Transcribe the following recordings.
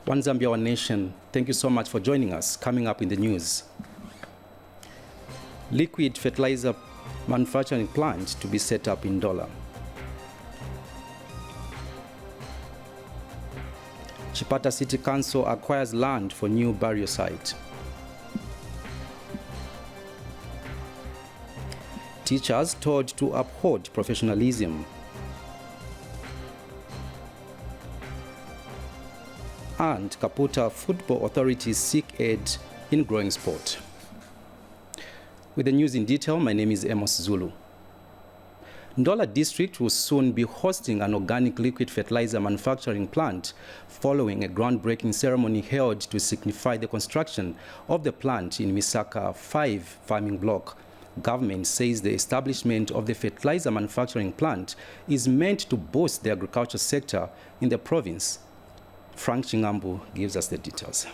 One Zambia, One Nation, thank you so much for joining us. Coming up in the news, liquid fertilizer manufacturing plant to be set up in Ndola. Chipata City Council acquires land for new burial site. Teachers told to uphold professionalism. And Kaputa football authorities seek aid in growing sport. With the news in detail, my name is Amos Zulu. Ndola district will soon be hosting an organic liquid fertilizer manufacturing plant following a groundbreaking ceremony held to signify the construction of the plant in Misaka 5 farming block. Government says the establishment of the fertilizer manufacturing plant is meant to boost the agriculture sector in the province. Frank Chingambu gives us the details.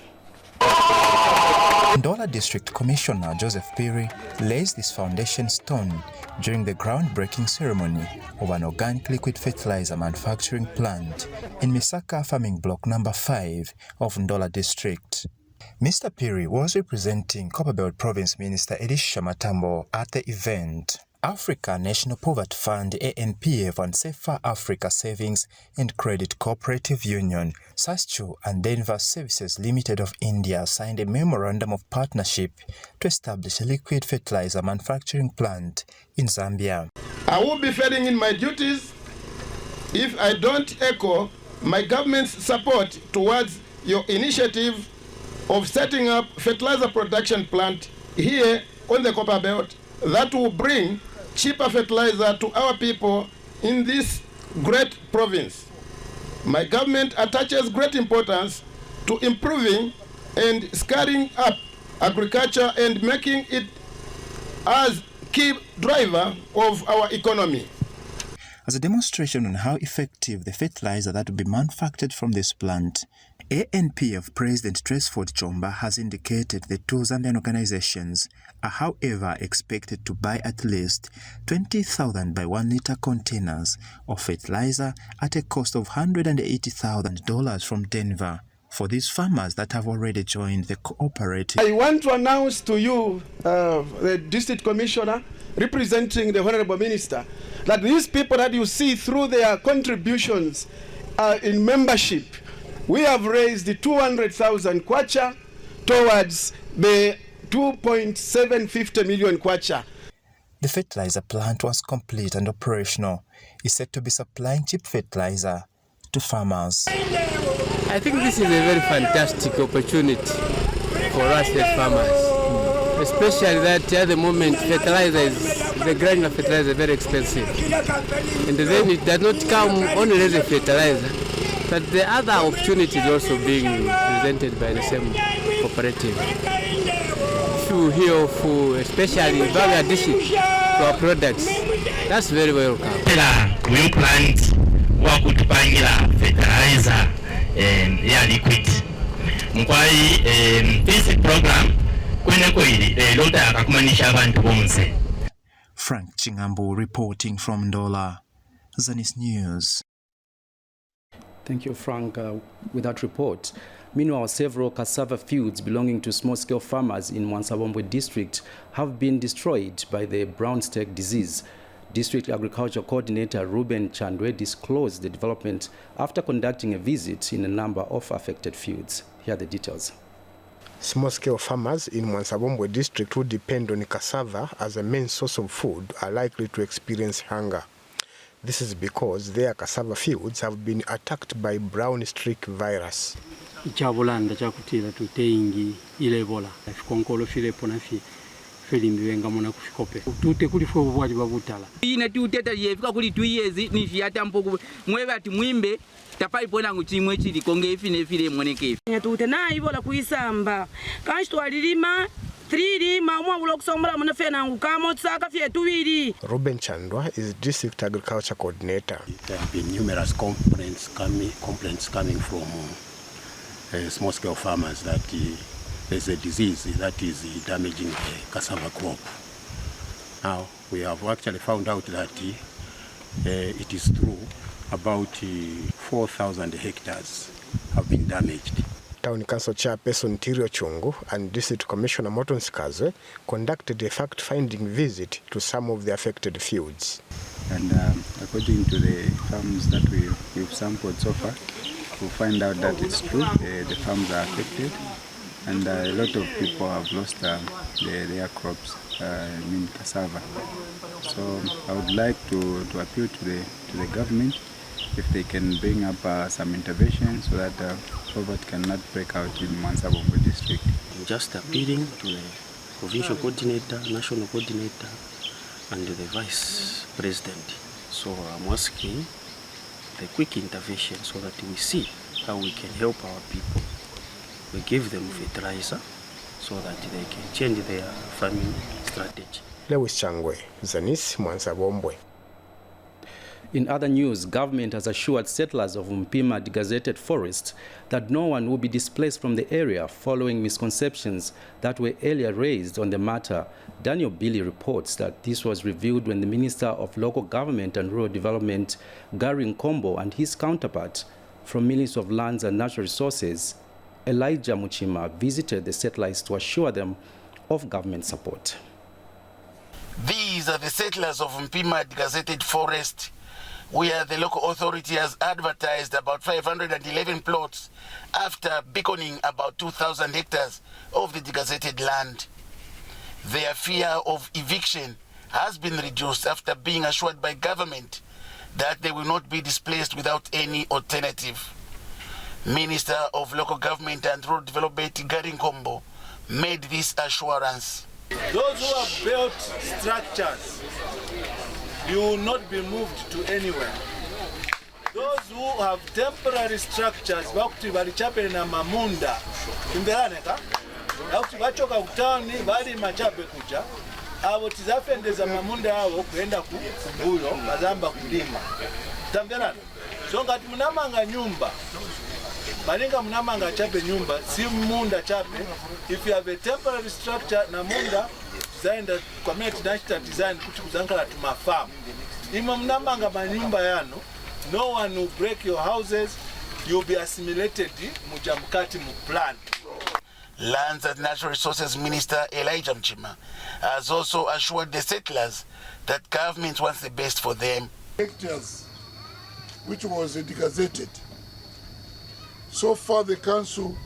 Ndola District Commissioner Joseph Piri lays this foundation stone during the groundbreaking ceremony of an organic liquid fertilizer manufacturing plant in Misaka Farming Block number 5 of Ndola District. Mr. Piri was representing Copperbelt Province Minister Elisha Matambo at the event. Africa National Poverty Fund ANPF and Safer Africa Savings and Credit Cooperative Union, SASCHU and Denver Services Limited of India signed a memorandum of partnership to establish a liquid fertilizer manufacturing plant in Zambia. I will be failing in my duties if I don't echo my government's support towards your initiative of setting up fertilizer production plant here on the Copperbelt that will bring cheaper fertilizer to our people in this great province. My government attaches great importance to improving and scaling up agriculture and making it as key driver of our economy. As a demonstration on how effective the fertilizer that will be manufactured from this plant, ANPF President Tresford Chomba has indicated the two Zambian organizations are however expected to buy at least 20,000 by 1 liter containers of fertilizer at a cost of $180,000 from Denver for these farmers that have already joined the cooperative. I want to announce to you, the District Commissioner, representing the Honorable Minister, that these people that you see through their contributions in membership, we have raised the 200,000 kwacha towards the 2.750 million kwacha. The fertilizer plant, once complete and operational, is said to be supplying cheap fertilizer to farmers. I think this is a very fantastic opportunity for us as farmers, especially that at the moment the granular fertilizer is very expensive. And then it does not come only as a fertilizer, but the other opportunity is also being presented by the same cooperative. To hear for especially value addition to our products, that's very welcome. We plant what could buy fertilizer and liquid. This program Frank Chingambu reporting from Ndola, Zanis News. Thank you, Frank, with that report. Meanwhile, several cassava fields belonging to small-scale farmers in Mwansabombwe district have been destroyed by the brown stake disease. District Agriculture Coordinator Ruben Chandwe disclosed the development after conducting a visit in a number of affected fields. Here are the details. Small-scale farmers in Mwansabombwe district who depend on cassava as a main source of food are likely to experience hunger. This is because their cassava fields have been attacked by brown streak virus. Ichabulanda chakutira tuteingi ile Ebola afikonkolo file pona fi felimbiwenga mona kufikope tute kuli fo bwali babutala ine tuteta yefika kuli 2 years ni fiata mpoko mweba ati mwimbe tapai pona nguchimwe chili konge ifine file moneke tute na Ebola kuisamba kanshi twalilima 3 mwa ulo kusombala mona fena ngukamo tsaka fye tuwiri. Ruben Chandwa is District Agriculture Coordinator. There have been numerous complaints coming from small-scale farmers that there's a disease that is damaging the cassava crop. Now, we have actually found out that it is true. About 4,000 hectares have been damaged. Town Council Chairperson Tirio Chungu and District Commissioner Morton Skazwe conducted a fact-finding visit to some of the affected fields. And according to the farms that we've sampled so far, we find out that it's true, the farms are affected, and a lot of people have lost their crops, cassava. So I would like to appeal to the government if they can bring up some intervention so that poverty cannot break out in Mwansabombo district. I'm just appealing to the provincial coordinator, national coordinator, and the vice president. So I'm asking the quick intervention so that we see how we can help our people. We give them fertilizer so that they can change their farming strategy. Lewis Changwe, Zanis, Mwansabombo. In other news, government has assured settlers of Mpima degazetted forest that no one will be displaced from the area following misconceptions that were earlier raised on the matter. Daniel Billy reports that this was revealed when the Minister of Local Government and Rural Development, Gary Nkombo, and his counterpart from Ministry of Lands and Natural Resources, Elijah Muchima, visited the settlers to assure them of government support. These are the settlers of Mpima degazetted forest, where the local authority has advertised about 511 plots after beckoning about 2,000 hectares of the degazetted land. Their fear of eviction has been reduced after being assured by government that they will not be displaced without any alternative. Minister of Local Government and Rural Development, Gary Nkombo, made this assurance. Those who have built structures, you will not be moved to anywhere. Those who have temporary structures, bakuti balichape na mamunda, imbelaneka, bakuti bachoka kutani, bali machape kucha, abo tizafendeza mamunda hao kuenda kubuyo, bazamba kulima. Tambelana, so ngati munamanga nyumba, balinga munamanga chape nyumba, si munda chape, if you have a temporary structure na munda, zaenda community national design kuti kuzankala tumafamu. Ima mnamanga manyumba yano, no one will break your houses, you'll be assimilated mujamkati mu plan. Lands and Natural Resources Minister Elijah Muchima has also assured the settlers that government wants the best for them. Hectares, which was degazetted. So far the council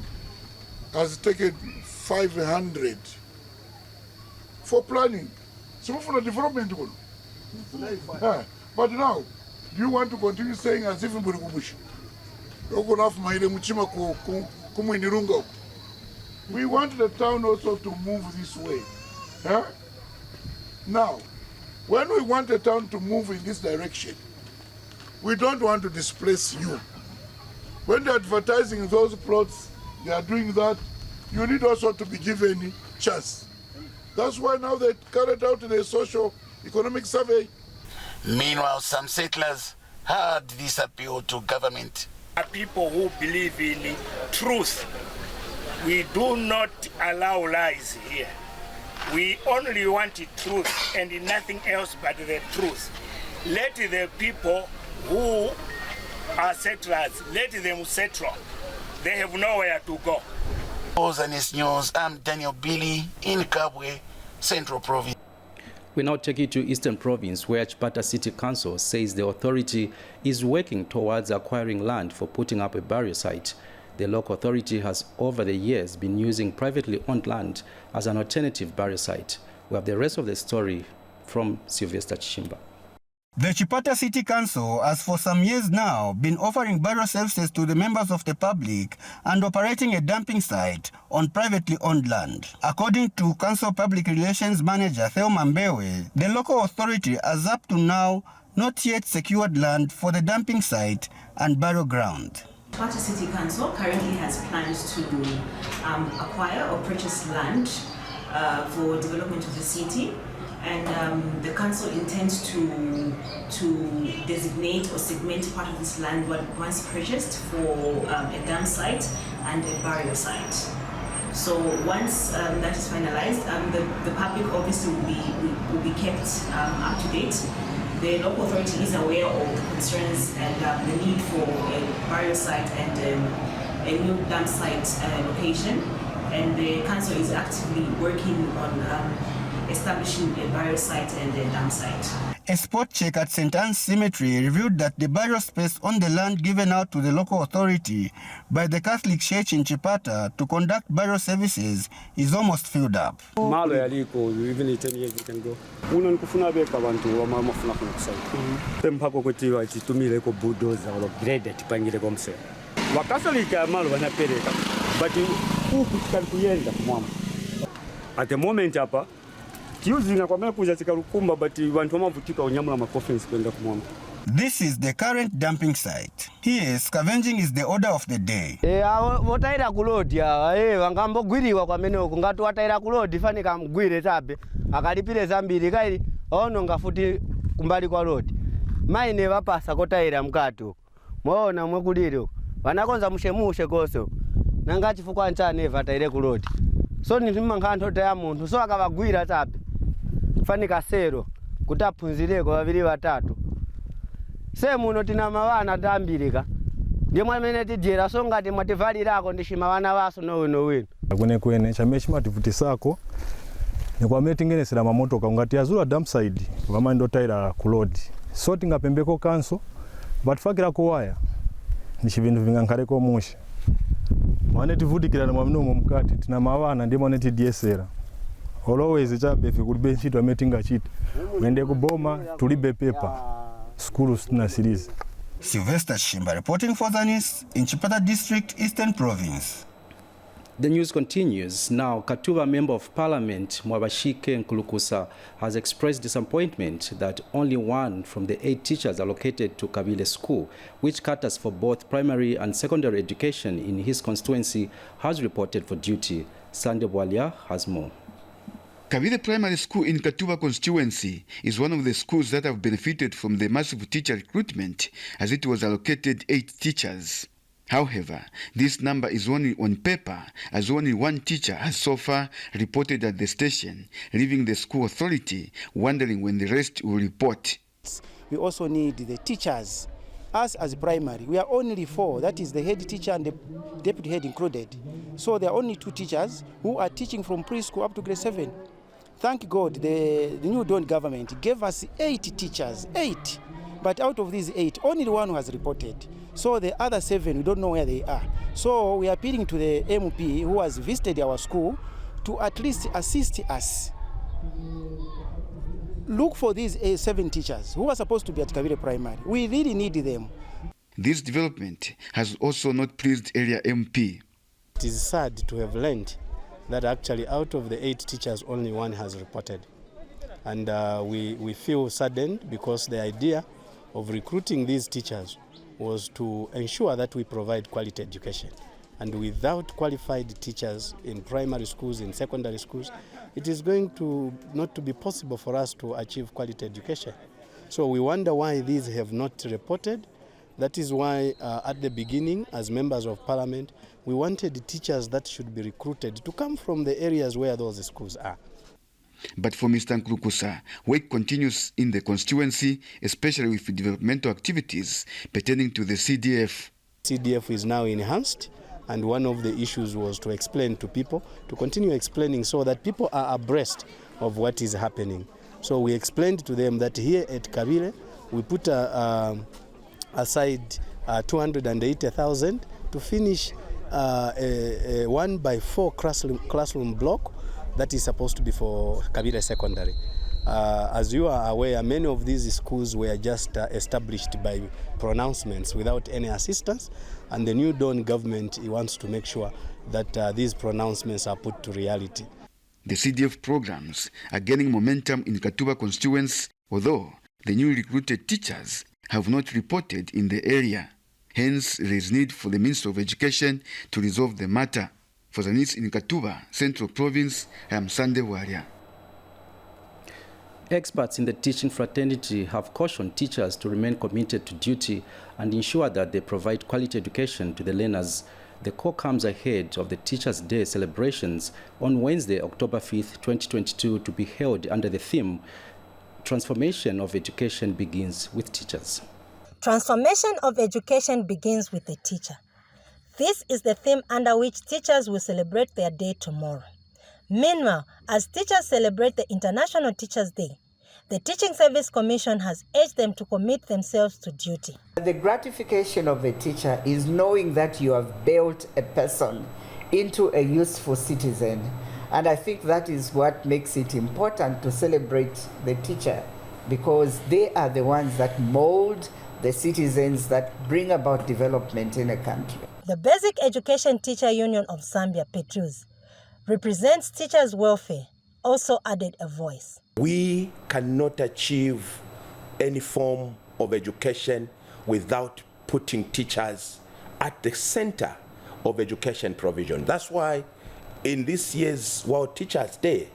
has taken 500 for planning. So for the development. But now, do you want to continue saying as if in Burukubush? We want the town also to move this way. Now, when we want the town to move in this direction, we don't want to displace you. When they're advertising those plots, they are doing that, you need also to be given chance. That's why now they carried out the socio-economic survey. Meanwhile, some settlers heard this appeal to government. People who believe in truth, we do not allow lies here. We only want truth and nothing else but the truth. Let the people who are settlers, let them settle. They have nowhere to go. For Zanis News, I'm Daniel Billy in Kabwe, Central Province. We now take you to Eastern Province, where Chipata City Council says the authority is working towards acquiring land for putting up a burial site. The local authority has over the years been using privately owned land as an alternative burial site. We have the rest of the story from Sylvester Chishimba. The Chipata City Council has for some years now been offering burial services to the members of the public and operating a dumping site on privately owned land. According to Council Public Relations Manager Theo Mambewe, the local authority has up to now not yet secured land for the dumping site and burial ground. Chipata City Council currently has plans to acquire or purchase land for development of the city. And the council intends to designate or segment part of this land once purchased for a dump site and a burial site. So once that is finalized, the public obviously will be kept up to date. The local authority is aware of the concerns and the need for a burial site and a new dump site location, and the council is actively working on establishing a burial site and a dump site. A spot check at St. Anne's Cemetery revealed that the burial space on the land given out to the local authority by the Catholic Church in Chipata to conduct burial services is almost filled up. Malo yaliko, even 10 years we can go. Uno nikufuna beka abantu wa mama funa kuna kusai. Tempako kwetiwa ititumile ko bulldozer or grade tipangile ko mse. Wa Catholic malo banapeleka. But huku tukalikuenda kumwamba. At the moment hapa this is the current dumping site. Here, scavenging is the order of the day. Votaira kulodi vangambo gwiriwa kwa meneo kungatu wataira kulodi fani kamgwire tabe akalipile zambiri kaili ono ngafuti kumbali kwa lodi maine vapasa kotaira mkato mwona mwekuliro vanakonza mushemushe koso nangachi fukwa nchane vataire kulodi so nitimangantho ya muntu so akavagwira tabe fani kasero kutaphunzireko vaviri vatatu se muno tina mavana tambirika ndimwe amene tidyera so ngati mwativalirako ndishima vana vaso nowino kwene chamene chimativutisako nikwamene tingenesera mamotoka ngati azula dump side vamandotaira ku road so tingapembeko kanso vatifakirako waya ni chivinthu vingankhaleko mushe mwane tivutikirana mwaminomo mkati tina mavana ndimone tidyesera always chabe kulibe ntchito amene tingachita mwende kuboma tulibe pepa skulu sina series. Sylvester Shimba reporting for Zanis in Chipata District, Eastern Province. The news continues. Now, Katuba Member of Parliament Mwabashike Nkulukusa has expressed disappointment that only one from the 8 teachers allocated to Kabile School, which caters for both primary and secondary education in his constituency, has reported for duty. Sande Bwalia has more. Kabile Primary School in Katuba constituency is one of the schools that have benefited from the massive teacher recruitment, as it was allocated 8 teachers. However, this number is only on paper, as only one teacher has so far reported at the station, leaving the school authority wondering when the rest will report. We also need the teachers. Us as primary, we are only 4, that is the head teacher and the deputy head included. So there are only 2 teachers who are teaching from preschool up to grade 7. Thank God the new Dawn government gave us 8 teachers, 8. But out of these 8, only 1 has reported. So the other 7, we don't know where they are. So we are appealing to the MP who has visited our school to at least assist us. Look for these 7 teachers who are supposed to be at Kabile Primary. We really need them. This development has also not pleased area MP. It is sad to have learned that actually out of the 8 teachers, only 1 has reported. And we feel saddened because the idea of recruiting these teachers was to ensure that we provide quality education. And without qualified teachers in primary schools, in secondary schools, it is going to not to be possible for us to achieve quality education. So we wonder why these have not reported. That is why at the beginning, as members of parliament, we wanted teachers that should be recruited to come from the areas where those schools are. But for Mr. Nkulukusa, work continues in the constituency, especially with developmental activities pertaining to the CDF. CDF is now enhanced, and one of the issues was to explain to people, to continue explaining so that people are abreast of what is happening. So we explained to them that here at Kabile, we put aside 280,000 to finish a 1x4 classroom block that is supposed to be for Kabile Secondary. As you are aware, many of these schools were just established by pronouncements without any assistance, and the new Dawn government wants to make sure that these pronouncements are put to reality. The CDF programs are gaining momentum in Katuba constituency, although the new recruited teachers have not reported in the area. Hence, there is need for the Minister of Education to resolve the matter. For Zanis in Katuba, Central Province, I am Sande Waria. Experts in the teaching fraternity have cautioned teachers to remain committed to duty and ensure that they provide quality education to the learners. The call comes ahead of the Teachers' Day celebrations on Wednesday, October 5th, 2022, to be held under the theme, Transformation of Education Begins with Teachers. Transformation of education begins with the teacher. This is the theme under which teachers will celebrate their day tomorrow. Meanwhile, as teachers celebrate the International Teachers' Day, the Teaching Service Commission has urged them to commit themselves to duty. The gratification of a teacher is knowing that you have built a person into a useful citizen. And I think that is what makes it important to celebrate the teacher, because they are the ones that mold the citizens that bring about development in a country. The Basic Education Teacher Union of Zambia, PETUZ, represents teachers' welfare, also added a voice. We cannot achieve any form of education without putting teachers at the center of education provision. That's why in this year's World Teachers' Day,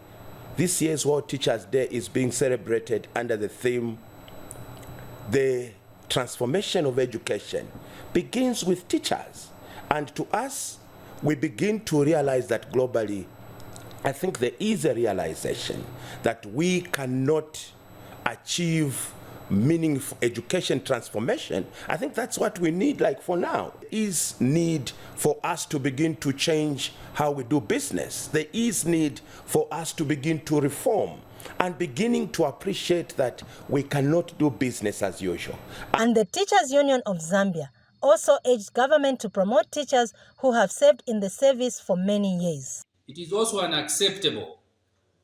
this year's World Teachers' Day is being celebrated under the theme, the transformation of education begins with teachers. And to us, we begin to realize that globally, I think there is a realization that we cannot achieve meaningful education transformation. I think that's what we need, like for now. There is need for us to begin to change how we do business. There is need for us to begin to reform and beginning to appreciate that we cannot do business as usual. And the Teachers Union of Zambia also urged government to promote teachers who have served in the service for many years. It is also unacceptable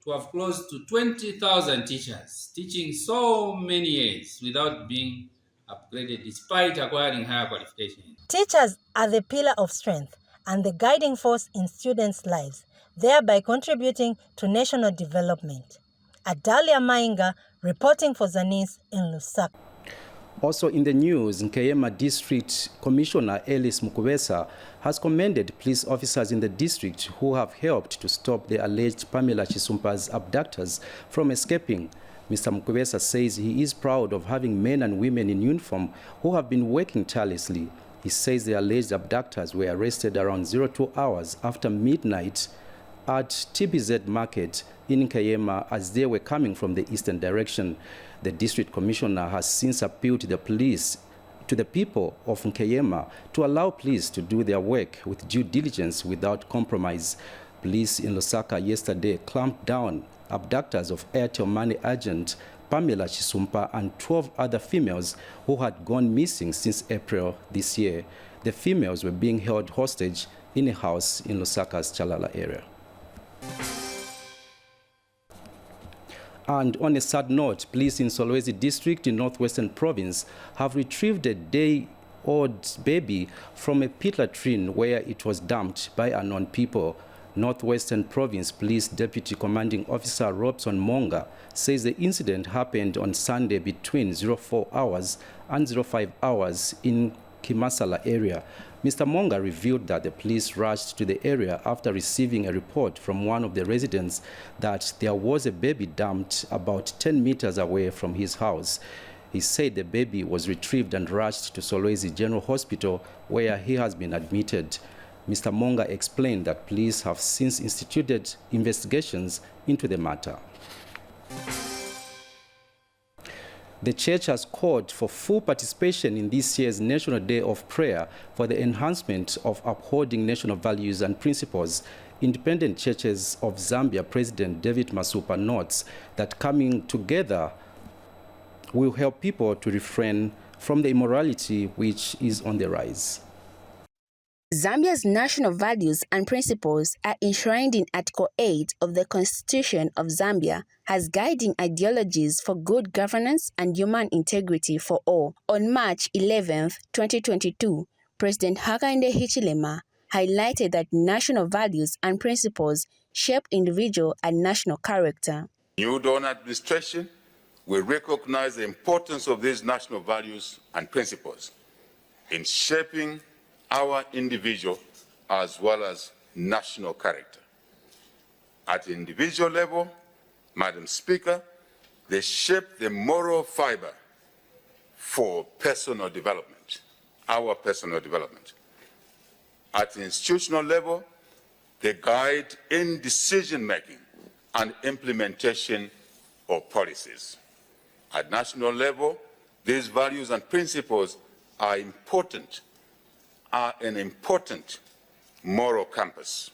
to have close to 20,000 teachers teaching so many years without being upgraded despite acquiring higher qualifications. Teachers are the pillar of strength and the guiding force in students' lives, thereby contributing to national development. Adalia Mainga reporting for Zanis in Lusaka. Also in the news, Nkeyema District Commissioner Alice Mukubesa has commended police officers in the district who have helped to stop the alleged Pamela Chisumpa's abductors from escaping. Mr. Mukubesa says he is proud of having men and women in uniform who have been working tirelessly. He says the alleged abductors were arrested around 02 hours after midnight at TBZ Market in Nkeyema as they were coming from the eastern direction. The district commissioner has since appealed to the people of Nkeyema to allow police to do their work with due diligence without compromise. Police in Lusaka yesterday clamped down abductors of Airtel Money agent Pamela Chisumpa and 12 other females who had gone missing since April this year. The females were being held hostage in a house in Lusaka's Chalala area. And on a sad note, police in Solwezi district in Northwestern Province have retrieved a day-old baby from a pit latrine where it was dumped by unknown people. Northwestern Province Police Deputy Commanding Officer Robson Monga says the incident happened on Sunday between 04 hours and 05 hours in Kimasala area. Mr. Monga revealed that the police rushed to the area after receiving a report from one of the residents that there was a baby dumped about 10 meters away from his house. He said the baby was retrieved and rushed to Solwezi General Hospital where he has been admitted. Mr. Monga explained that police have since instituted investigations into the matter. The church has called for full participation in this year's National Day of Prayer for the enhancement of upholding national values and principles. Independent Churches of Zambia President David Masupa notes that coming together will help people to refrain from the immorality which is on the rise. Zambia's national values and principles are enshrined in Article 8 of the Constitution of Zambia as guiding ideologies for good governance and human integrity for all. On March 11, 2022, President Hakainde Hichilema highlighted that national values and principles shape individual and national character. New Dawn administration will recognize the importance of these national values and principles in shaping our individual as well as national character. At the individual level, Madam Speaker, they shape the moral fiber for personal development, our personal development. At the institutional level, they guide in decision-making and implementation of policies. At national level, these values and principles are important are an important moral compass.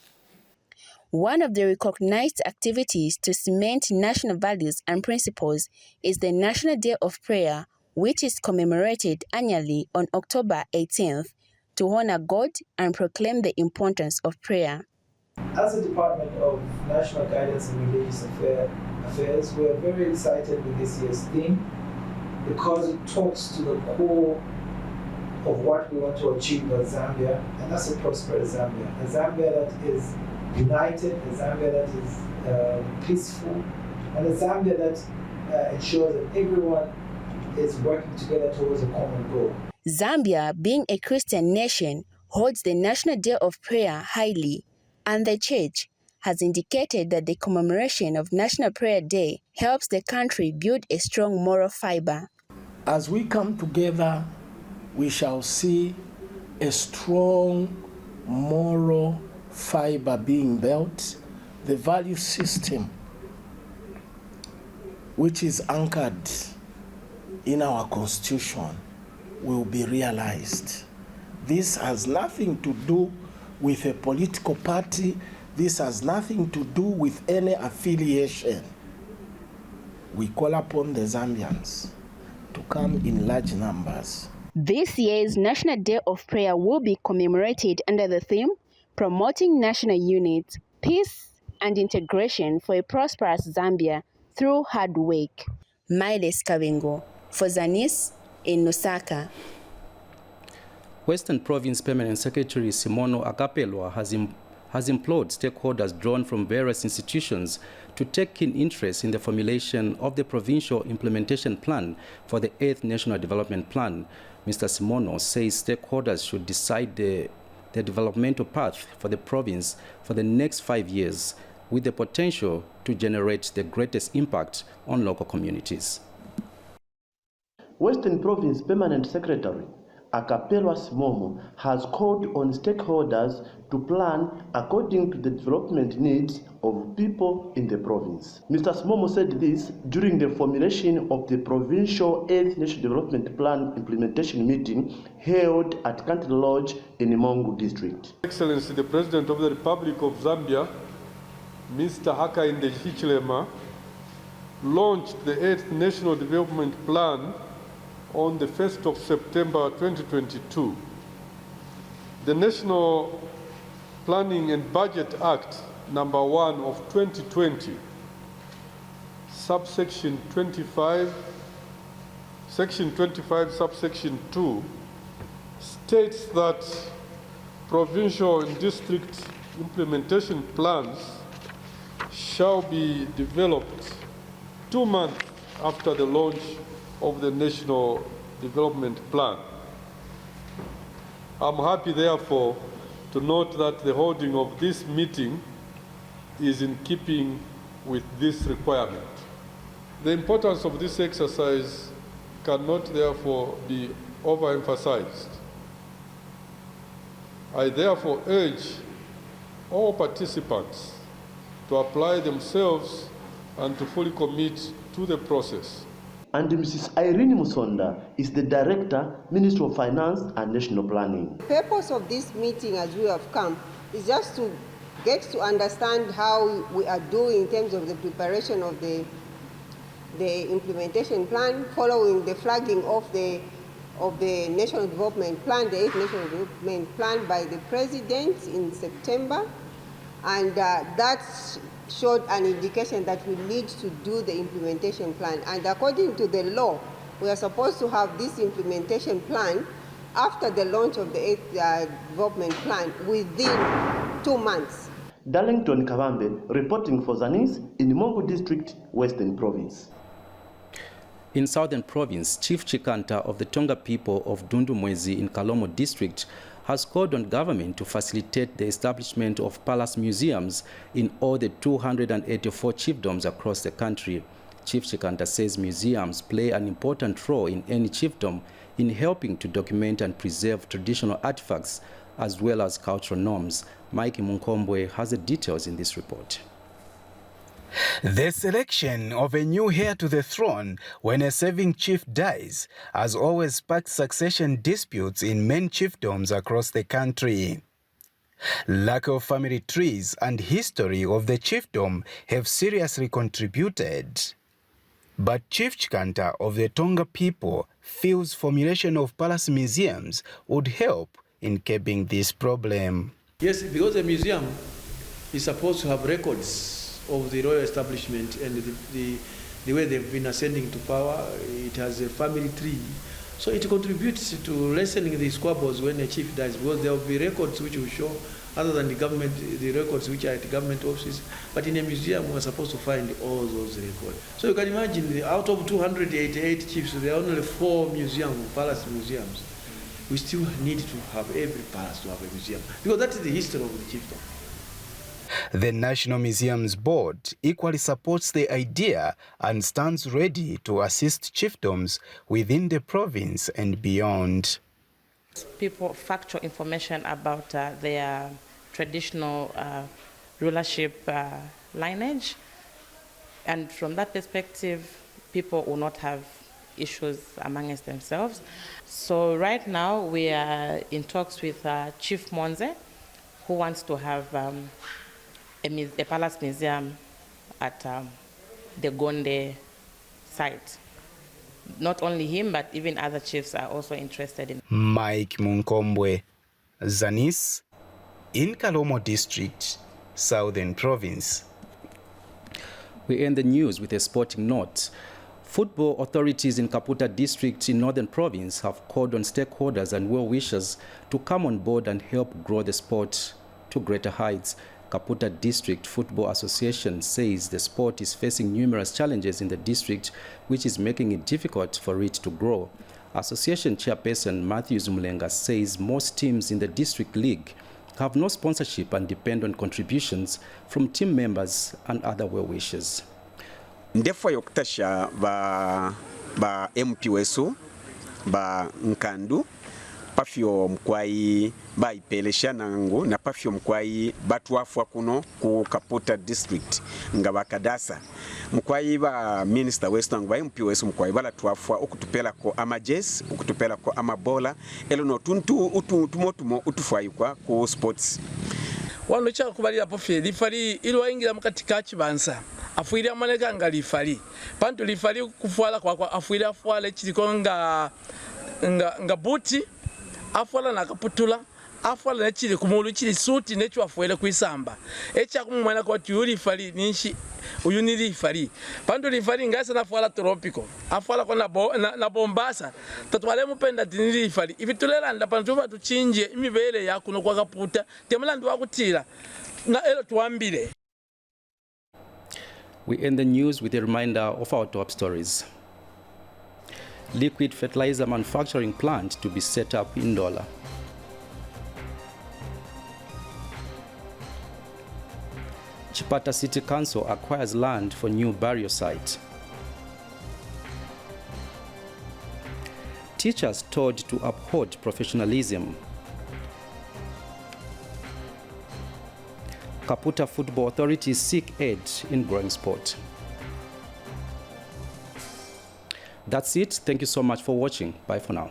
One of the recognized activities to cement national values and principles is the National Day of Prayer, which is commemorated annually on October 18th to honor God and proclaim the importance of prayer. As a Department of National Guidance and Religious Affairs, we are very excited with this year's theme because it talks to the core of what we want to achieve as Zambia, and that's a prosperous Zambia. A Zambia that is united, a Zambia that is peaceful, and a Zambia that ensures that everyone is working together towards a common goal. Zambia, being a Christian nation, holds the National Day of Prayer highly, and the Church has indicated that the commemoration of National Prayer Day helps the country build a strong moral fiber. As we come together, we shall see a strong moral fiber being built, the value system which is anchored in our Constitution will be realized. This has nothing to do with a political party. This has nothing to do with any affiliation. We call upon the Zambians to come in large numbers. This year's National Day of Prayer will be commemorated under the theme, Promoting National Unity, Peace and Integration for a Prosperous Zambia Through Hard Work. Miles Kavingo, for Zanis in Lusaka. Western Province Permanent Secretary Simono Akapelwa has implored stakeholders drawn from various institutions to take keen interest in the formulation of the Provincial Implementation Plan for the 8th National Development Plan. Mr. Simono says stakeholders should decide the developmental path for the province for the next 5 years, with the potential to generate the greatest impact on local communities. Western Province Permanent Secretary Akapelwa Simomo has called on stakeholders to plan according to the development needs of people in the province. Mr. Simomo said this during the formulation of the Provincial 8th National Development Plan implementation meeting held at Country Lodge in Imongu District. Excellency, the President of the Republic of Zambia, Mr. Hakainde Hichilema, launched the 8th National Development Plan on the 1st of September 2022. The National Planning and Budget Act number 1 of 2020, subsection 25, section 25, subsection 2, states that provincial and district implementation plans shall be developed 2 months after the launch of the National Development Plan. I'm happy, therefore, to note that the holding of this meeting is in keeping with this requirement. The importance of this exercise cannot, therefore, be overemphasized. I therefore urge all participants to apply themselves and to fully commit to the process. And Mrs. Irene Musonda is the Director, Ministry of Finance and National Planning. The purpose of this meeting, as we have come, is just to get to understand how we are doing in terms of the preparation of the implementation plan, following the flagging of the National Development Plan, the 8th National Development Plan by the President in September, and that showed an indication that we need to do the implementation plan. And according to the law, we are supposed to have this implementation plan after the launch of the 8th development plan within 2 months. Darlington Kavambe reporting for Zanis in Imongu District, Western Province. In Southern Province, Chief Chikanta of the Tonga people of Dundumwezi in Kalomo District has called on government to facilitate the establishment of palace museums in all the 284 chiefdoms across the country. Chief Chikanta says museums play an important role in any chiefdom in helping to document and preserve traditional artifacts as well as cultural norms. Mike Munkombwe has the details in this report. The selection of a new heir to the throne when a serving chief dies has always sparked succession disputes in many chiefdoms across the country. Lack of family trees and history of the chiefdom have seriously contributed. But Chief Chikanta of the Tonga people feels formulation of palace museums would help in curbing this problem. Yes, because a museum is supposed to have records of the royal establishment and the way they've been ascending to power. It has a family tree. So it contributes to lessening the squabbles when a chief dies, because there will be records which will show, other than the government, the records which are at the government offices. But in a museum, we're supposed to find all those records. So you can imagine, out of 288 chiefs, there are only 4 palace museums. We still need to have every palace to have a museum, because that is the history of the chiefdom. The National Museums Board equally supports the idea and stands ready to assist chiefdoms within the province and beyond. People factual information about their traditional rulership lineage, and from that perspective, people will not have issues amongst themselves. So right now we are in talks with Chief Monze, who wants to have a palace museum at the Gonde site. Not only him, but even other chiefs are also interested in. Mike Munkombwe, Zanis, in Kalomo District, Southern Province. We end the news with a sporting note. Football authorities in Kaputa District in Northern Province have called on stakeholders and well-wishers to come on board and help grow the sport to greater heights. Kaputa District Football Association says the sport is facing numerous challenges in the district, which is making it difficult for it to grow. Association chairperson Matthew Zumlenga says most teams in the district league have no sponsorship and depend on contributions from team members and other well-wishers. Ndefo yokutasha ba MP wesu ba Nkandu pafyo mkwai baipelesha nangu na pafyo mkwai batwafwa kuno ku Kaputa District nga bakadasa mkwai ba Minister West ngo ba MP wesu mkwai bala twafwa okutupela ko amajesi okutupela ko amabola elo no tuntu utumotumo utufwayikwa ku sports wano cha kubalira pofye lifali ilo ingira mukatika kibansa afuiri amaneka nga lifali pantu lifali kufwala kwa afuiri afwala chiliko nga buti afwala nakaputula afwala nechili kumulu chili suti necho afwele kuisamba echa kumwana kwa tiuri fali ninshi uyunili fali pandu lifali ngasa nafwala tropico afwala kwa na bombasa tatwale mupenda tinili fali ifitulela nda pantuva tuchinje imibele ya kuno kwa Kaputa temulandu wakutira na elo tuambile. We end the news with a reminder of our top stories. Liquid fertilizer manufacturing plant to be set up in Ndola. Chipata City Council acquires land for new burial site. Teachers told to uphold professionalism. Kaputa Football Authorities seek aid in growing sport. That's it. Thank you so much for watching. Bye for now.